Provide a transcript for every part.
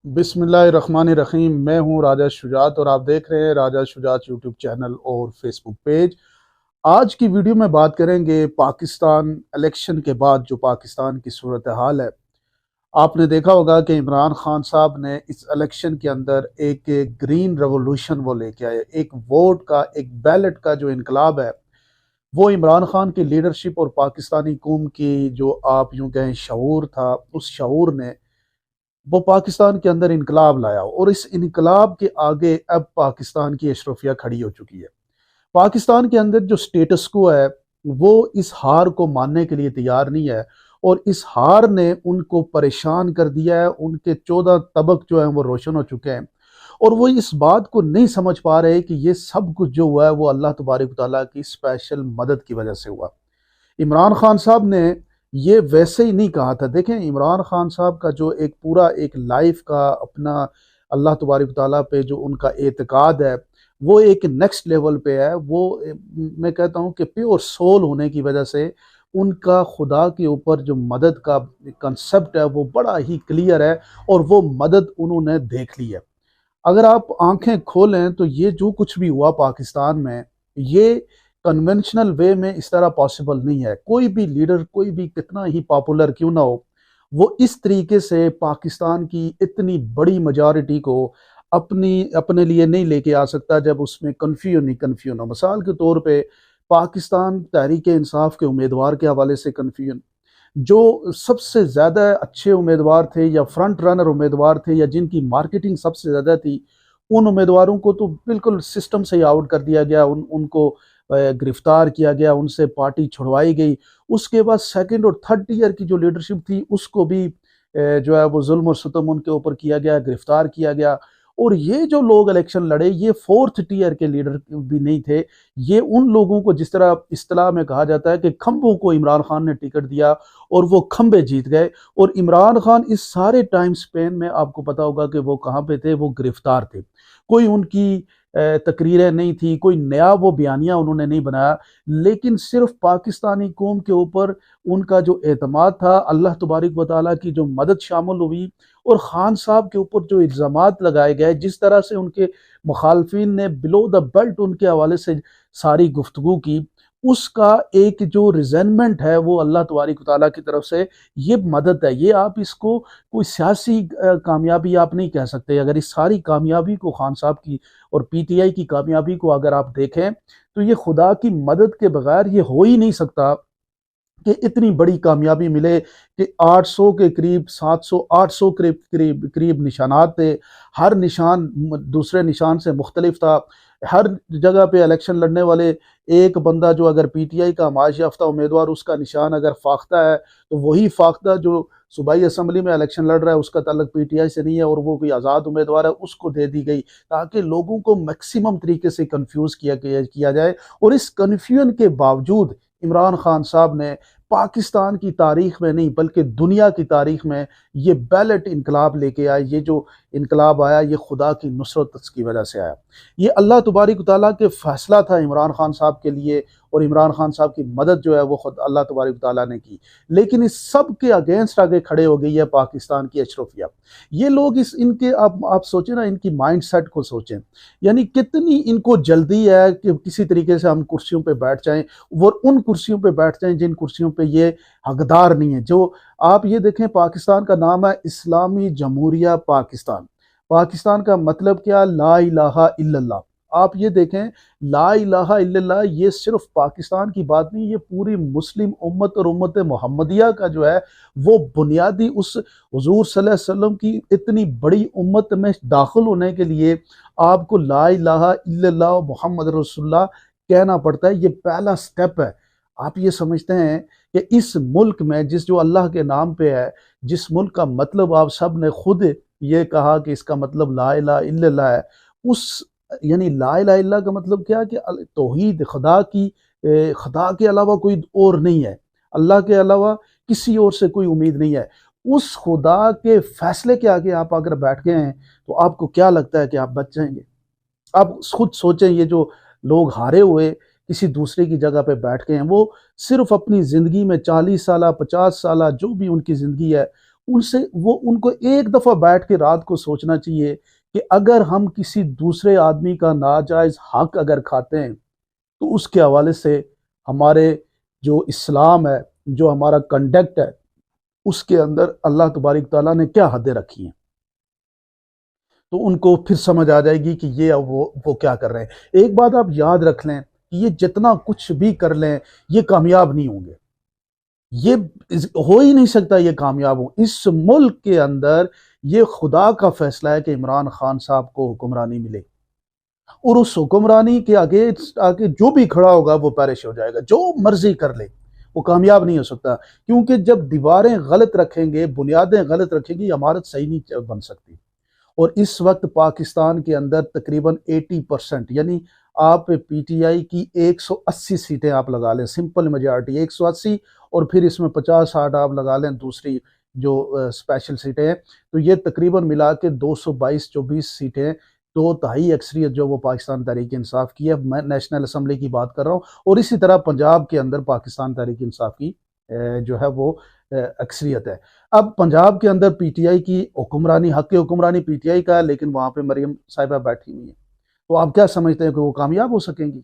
बिस्मिल्लाहिर्रहमानिर्रहीम। मैं हूं राजा शुजात और आप देख रहे हैं राजा शुजात यूट्यूब चैनल और फेसबुक पेज। आज की वीडियो में बात करेंगे पाकिस्तान इलेक्शन के बाद जो पाकिस्तान की सूरत हाल है। आपने देखा होगा कि इमरान खान साहब ने इस इलेक्शन के अंदर एक ग्रीन रेवोल्यूशन वो लेके आए, एक वोट का, एक बैलेट का जो इनकलाब है वो इमरान खान की लीडरशिप और पाकिस्तानी कौम की जो आप यूं कहें शऊर था, उस शऊर ने वो पाकिस्तान के अंदर इनकलाब लाया और इस इनकलाब के आगे अब पाकिस्तान की अशरफिया खड़ी हो चुकी है। पाकिस्तान के अंदर जो स्टेटस को है वो इस हार को मानने के लिए तैयार नहीं है और इस हार ने उनको परेशान कर दिया है। उनके 14 तबक जो है वो रोशन हो चुके हैं और वो इस बात को नहीं समझ पा रहे कि ये सब कुछ जो हुआ है वो अल्लाह तबारक व तआला की स्पेशल मदद की वजह से हुआ। इमरान खान साहब ने ये वैसे ही नहीं कहा था। देखें, इमरान खान साहब का जो एक पूरा एक लाइफ का अपना अल्लाह तबारक व तआला पे जो उनका एतकाद है वो एक नेक्स्ट लेवल पे है। वो मैं कहता हूँ कि प्योर सोल होने की वजह से उनका खुदा के ऊपर जो मदद का कंसेप्ट है वो बड़ा ही क्लियर है और वो मदद उन्होंने देख ली है। अगर आप आंखें खोलें तो ये जो कुछ भी हुआ पाकिस्तान में, ये कन्वेंशनल वे में इस तरह पॉसिबल नहीं है। कोई भी लीडर, कोई भी कितना ही पॉपुलर क्यों ना हो, वो इस तरीके से पाकिस्तान की इतनी बड़ी मेजॉरिटी को अपने लिए नहीं लेके आ सकता जब उसमें कन्फ्यूजन हो। मिसाल के तौर पे पाकिस्तान तहरीक इंसाफ के उम्मीदवार के हवाले से कन्फ्यूजन, जो सबसे ज़्यादा अच्छे उम्मीदवार थे या फ्रंट रनर उम्मीदवार थे या जिनकी मार्केटिंग सबसे ज़्यादा थी, उन उम्मीदवारों को तो बिल्कुल सिस्टम से ही आउट कर दिया गया। उनको गिरफ्तार किया गया, उनसे पार्टी छुड़वाई गई। उसके बाद सेकंड और थर्ड टीयर की जो लीडरशिप थी उसको भी जो है वो जुल्म और सितम उनके ऊपर किया गया, गिरफ्तार किया गया। और ये जो लोग इलेक्शन लड़े ये फोर्थ टीयर के लीडर भी नहीं थे। ये उन लोगों को, जिस तरह इस्तेलाह में कहा जाता है कि खंभों को इमरान खान ने टिकट दिया और वो खंभे जीत गए। और इमरान खान इस सारे टाइम स्पेन में आपको पता होगा कि वो कहाँ पे थे, वो गिरफ्तार थे। कोई उनकी तकरीरें नहीं थी, कोई नया वो बयानिया उन्होंने नहीं बनाया, लेकिन सिर्फ पाकिस्तानी कौम के ऊपर उनका जो एतमाद था, अल्लाह तबारक व तआला की जो मदद शामिल हुई और ख़ान साहब के ऊपर जो इल्ज़ामात लगाए गए, जिस तरह से उनके मुखालफिन ने बिलो द बेल्ट उनके हवाले से सारी गुफ्तगू की, उसका एक जो रिजेंटमेंट है वो अल्लाह तबारक व तआला की तरफ से ये मदद है। ये आप इसको कोई सियासी कामयाबी आप नहीं कह सकते। अगर इस सारी कामयाबी को, खान साहब की और पीटीआई की कामयाबी को अगर आप देखें तो ये खुदा की मदद के बगैर ये हो ही नहीं सकता कि इतनी बड़ी कामयाबी मिले कि 800 के करीब, 700 800 करीब करीब करीब निशानात थे। हर निशान दूसरे निशान से मुख्तलिफ था। हर जगह पे इलेक्शन लड़ने वाले एक बंदा जो अगर पीटीआई का माश याफ्ता उम्मीदवार, उसका निशान अगर फाख्ता है तो वही फाख्ता जो सूबाई असम्बली में इलेक्शन लड़ रहा है उसका ताल्लुक पीटीआई से नहीं है और वो कोई आज़ाद उम्मीदवार है उसको दे दी गई, ताकि लोगों को मैक्सिमम तरीके से कंफ्यूज किया जाए। और इस कन्फ्यूजन के बावजूद इमरान खान साहब ने पाकिस्तान की तारीख में नहीं बल्कि दुनिया की तारीख में ये बैलेट इनकलाब लेके आए। ये जो इनकलाब आया ये खुदा की नुसरत की वजह से आया। ये अल्लाह तबारक व तआला के फैसला था इमरान खान साहब के लिए और इमरान खान साहब की मदद जो है वो खुद अल्लाह तबारक व तआला ने की। लेकिन इस सब के अगेंस्ट आगे खड़े हो गई है पाकिस्तान की अशरफिया। ये लोग इस इनके आप सोचें ना, इनकी माइंड सेट को सोचें, यानी कितनी इनको जल्दी है कि किसी तरीके से हम कुर्सियों पे बैठ जाएं और उन कुर्सियों पे बैठ जाएं जिन कुर्सियों पे ये हकदार नहीं है। जो आप ये देखें, पाकिस्तान का नाम है इस्लामी जमहूरिया पाकिस्तान। पाकिस्तान का मतलब क्या? ला इलाहा इल्लल्लाह। आप ये देखें, ला इलाहा इल्लल्लाह ये सिर्फ पाकिस्तान की बात नहीं, ये पूरी मुस्लिम उम्मत और उम्मत मोहम्मदिया का जो है वो बुनियादी, उस हुजूर सल्लल्लाहु अलैहि वसल्लम की इतनी बड़ी उम्मत में दाखिल होने के लिए आपको ला इलाहा इल्लल्लाह मुहम्मद रसूलुल्लाह कहना पड़ता है। ये पहला स्टेप है। आप ये समझते हैं कि इस मुल्क में जिस जो अल्लाह के नाम पे है, जिस मुल्क का मतलब आप सब ने खुद ये कहा कि इसका मतलब ला इलाहा इल्लल्लाह है, उस यानी ला इलाहा इल्लल्लाह का मतलब क्या है कि तौहीद, खुदा के अलावा कोई और नहीं है, अल्लाह के अलावा किसी और से कोई उम्मीद नहीं है। उस खुदा के फैसले के आगे आप अगर बैठ गए हैं तो आपको क्या लगता है कि आप बच जाएंगे? आप खुद सोचें, ये जो लोग हारे हुए किसी दूसरे की जगह पे बैठ गए हैं, वो सिर्फ अपनी ज़िंदगी में 40 साल 50 साल जो भी उनकी ज़िंदगी है उनसे वो उनको एक दफ़ा बैठ के रात को सोचना चाहिए कि अगर हम किसी दूसरे आदमी का नाजायज़ हक अगर खाते हैं तो उसके हवाले से हमारे जो इस्लाम है, जो हमारा कंडक्ट है, उसके अंदर अल्लाह तबारक तआला ने क्या हदें रखी हैं। तो उनको फिर समझ आ जाएगी कि ये वो क्या कर रहे हैं। एक बात आप याद रख लें कि ये जितना कुछ भी कर लें, ये कामयाब नहीं होंगे। ये हो ही नहीं सकता ये कामयाब हो। इस मुल्क के अंदर ये खुदा का फैसला है कि इमरान खान साहब को हुक्मरानी मिले, और उस हुक्मरानी के आगे आगे जो भी खड़ा होगा वो पेरिश हो जाएगा, जो मर्जी कर ले, वो कामयाब नहीं हो सकता। क्योंकि जब दीवारें गलत रखेंगे, बुनियादें गलत रखेंगी, इमारत सही नहीं बन सकती। और इस वक्त पाकिस्तान के अंदर तकरीबन 80% यानी आप पीटीआई की 180 सीटें आप लगा लें, सिंपल मेजॉरिटी 180, और फिर इसमें 50-60 आप लगा लें दूसरी जो स्पेशल सीटें हैं, तो ये तकरीबन मिला के 222-24 सीटें, 2/3 अक्सरियत जो वो पाकिस्तान तहरीक इंसाफ की है। मैं नेशनल असम्बली की बात कर रहा हूँ। और इसी तरह पंजाब के अंदर पाकिस्तान तहरीक इंसाफ की जो है वो अक्सरियत है। अब पंजाब के अंदर पीटीआई की हुक्मरानी, हक हुक्मरानी पीटीआई का है, लेकिन वहां पे मरियम साहिबा बैठी हुई है। तो आप क्या समझते हैं कि वो कामयाब हो सकेंगी?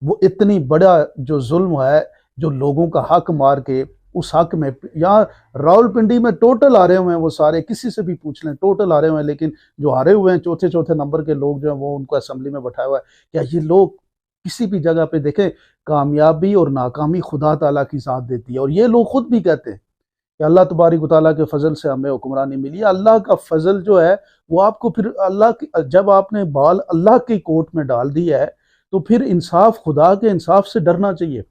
वो इतनी बड़ा जो जुल्म है, जो लोगों का हक मार के उस हक में, यहाँ रावलपिंडी में टोटल आ रहे हुए हैं वो सारे, किसी से भी पूछ लें टोटल आ रहे हुए हैं, लेकिन जो हारे हुए हैं चौथे चौथे नंबर के लोग जो हैं वो उनको असेंबली में बैठाया हुआ है। क्या ये लोग किसी भी जगह पे देखें, कामयाबी और नाकामी खुदा ताला की साथ देती है। और ये लोग खुद भी कहते हैं कि अल्लाह तबारक तआला के फजल से हमें हुक्मरानी मिली है। अल्लाह का फजल जो है वो आपको फिर अल्लाह की, जब आपने बाल अल्लाह की कोर्ट में डाल दिया है तो फिर इंसाफ, खुदा के इंसाफ से डरना चाहिए।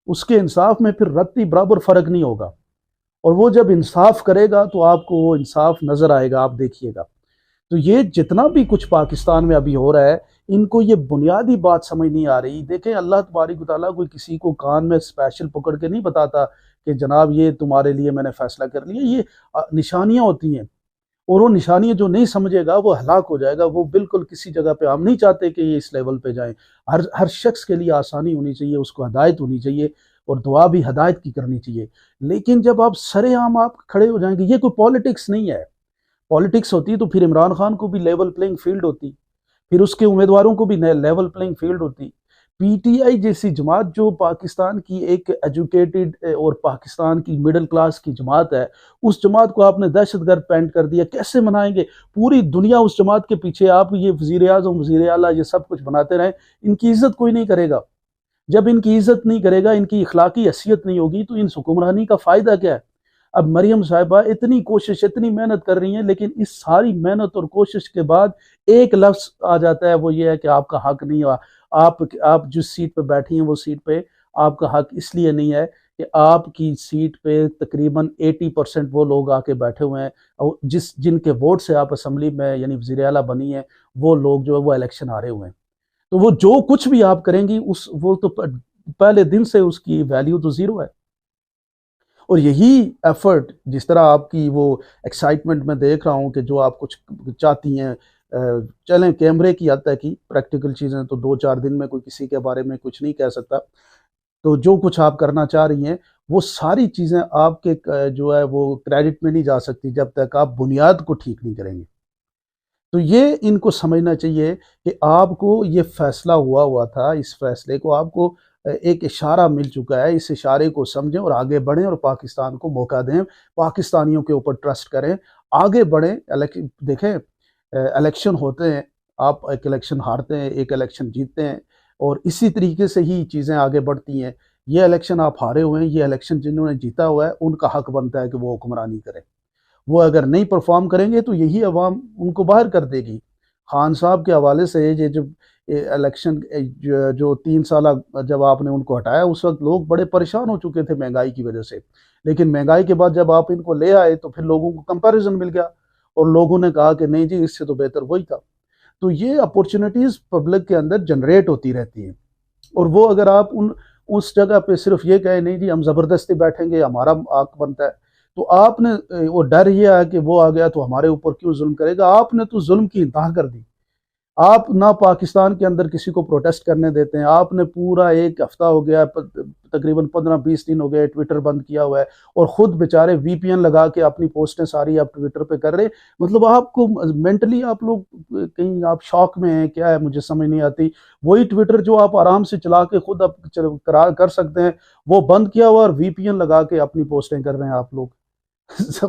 उसके इंसाफ में फिर रत्ती बराबर फर्क नहीं होगा, और वो जब इंसाफ करेगा तो आपको वो इंसाफ नजर आएगा, आप देखिएगा। तो ये जितना भी कुछ पाकिस्तान में अभी हो रहा है, इनको ये बुनियादी बात समझ नहीं आ रही। देखें, अल्लाह तबारक तआला कोई किसी को कान में स्पेशल पकड़ के नहीं बताता कि जनाब ये तुम्हारे लिए मैंने फैसला कर लिया। ये निशानियां होती हैं, और वो निशानियां जो नहीं समझेगा वो हलाक हो जाएगा। वो बिल्कुल किसी जगह पे, हम नहीं चाहते कि ये इस लेवल पे जाए। हर हर शख्स के लिए आसानी होनी चाहिए, उसको हदायत होनी चाहिए, और दुआ भी हदायत की करनी चाहिए। लेकिन जब आप सरेआम आप खड़े हो जाएंगे, ये कोई पॉलिटिक्स नहीं है। पॉलिटिक्स होती तो फिर इमरान खान को भी लेवल प्लेइंग फील्ड होती, फिर उसके उम्मीदवारों को भी लेवल प्लेइंग फील्ड होती। पीटीआई जैसी जमात जो पाकिस्तान की एक एजुकेटेड और पाकिस्तान की मिडिल क्लास की जमात है, उस जमात को आपने दहशतगर्द पेंट कर दिया। कैसे मनाएंगे? पूरी दुनिया उस जमात के पीछे। आप ये वजीर आजम, वजीर आला, ये सब कुछ बनाते रहें, इनकी इज्जत कोई नहीं करेगा। जब इनकी इज्जत नहीं करेगा, इनकी इखलाकी हैसियत नहीं होगी, तो इन हुक्मरानी का फायदा क्या है? अब मरियम साहिबा इतनी कोशिश, इतनी मेहनत कर रही हैं, लेकिन इस सारी मेहनत और कोशिश के बाद एक लफ्ज आ जाता है, वो ये है कि आपका हक नहीं हुआ। आप जिस सीट पे बैठी हैं वो सीट पे आपका हक इसलिए नहीं है कि आपकी सीट पे तकरीबन 80% वो लोग आके बैठे हुए हैं, और जिनके वोट से आप असम्बली में यानी वज़ीर आला बनी है, वो लोग जो है वो इलेक्शन हारे हुए हैं। तो वो जो कुछ भी आप करेंगी वो तो पहले दिन से उसकी वैल्यू तो जीरो है। और यही एफर्ट, जिस तरह आपकी वो एक्साइटमेंट में देख रहा हूँ कि जो आप कुछ चाहती हैं, चलें कैमरे की हद तक की प्रैक्टिकल चीज़ें तो 2-4 दिन में कोई किसी के बारे में कुछ नहीं कह सकता। तो जो कुछ आप करना चाह रही हैं, वो सारी चीज़ें आपके जो है वो क्रेडिट में नहीं जा सकती जब तक आप बुनियाद को ठीक नहीं करेंगे। तो ये इनको समझना चाहिए कि आपको ये फैसला हुआ था, इस फैसले को आपको एक इशारा मिल चुका है, इस इशारे को समझें और आगे बढ़ें, और पाकिस्तान को मौका दें, पाकिस्तानियों के ऊपर ट्रस्ट करें, आगे बढ़ें। देखें, इलेक्शन होते हैं, आप एक इलेक्शन हारते हैं, एक इलेक्शन जीतते हैं, और इसी तरीके से ही चीज़ें आगे बढ़ती हैं। ये इलेक्शन आप हारे हुए हैं, ये इलेक्शन जिन्होंने जीता हुआ है उनका हक बनता है कि वो हुक्मरानी करें। वो अगर नहीं परफॉर्म करेंगे तो यही अवाम उनको बाहर कर देगी। खान साहब के हवाले से ये जब इलेक्शन जो 3 साल जब आपने उनको हटाया, उस वक्त लोग बड़े परेशान हो चुके थे महंगाई की वजह से। लेकिन महंगाई के बाद जब आप इनको ले आए तो फिर लोगों को कंपैरिजन मिल गया, और लोगों ने कहा कि नहीं जी, इससे तो बेहतर वही था। तो ये अपॉर्चुनिटीज़ पब्लिक के अंदर जनरेट होती रहती हैं, और वो अगर आप उस जगह पे सिर्फ ये कहें नहीं जी हम ज़बरदस्ती बैठेंगे, हमारा हक बनता है, तो आपने वो डर ये है कि वो आ गया तो हमारे ऊपर क्यों जुल्म करेगा। आपने तो जुल्म की इंतहा कर दी। आप ना पाकिस्तान के अंदर किसी को प्रोटेस्ट करने देते हैं। आपने पूरा एक हफ्ता हो गया, तकरीबन 15-20 दिन हो गए ट्विटर बंद किया हुआ है, और खुद बेचारे वीपीएन लगा के अपनी पोस्टें सारी आप ट्विटर पे कर रहे हैं। मतलब आपको मेंटली आप लोग कहीं आप शॉक में हैं क्या है, मुझे समझ नहीं आती। वही ट्विटर जो आप आराम से चला के खुद आप कर सकते हैं, वो बंद किया हुआ और वीपीएन लगा के अपनी पोस्टें कर रहे हैं आप लोग।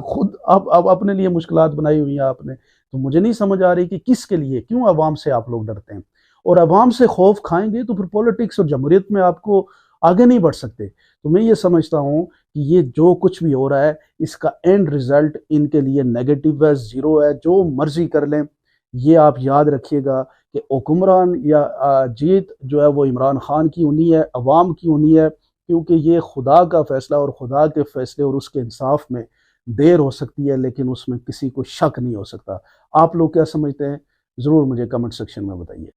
खुद आप अपने लिए मुश्किलात बनाई हुई हैं आपने। तो मुझे नहीं समझ आ रही कि किसके लिए, क्यों अवाम से आप लोग डरते हैं, और अवाम से खौफ खाएंगे तो फिर पॉलिटिक्स और जमहूरियत में आपको आगे नहीं बढ़ सकते। तो मैं ये समझता हूँ कि ये जो कुछ भी हो रहा है, इसका एंड रिजल्ट इनके लिए नेगेटिव है, ज़ीरो है, जो मर्जी कर लें। ये आप याद रखिएगा कि हुक्मरान या जीत जो है वो इमरान खान की होनी है, अवाम की होनी है, क्योंकि ये खुदा का फैसला, और खुदा के फैसले और उसके इंसाफ में देर हो सकती है, लेकिन उसमें किसी को शक नहीं हो सकता। आप लोग क्या समझते हैं, ज़रूर मुझे कमेंट सेक्शन में बताइए।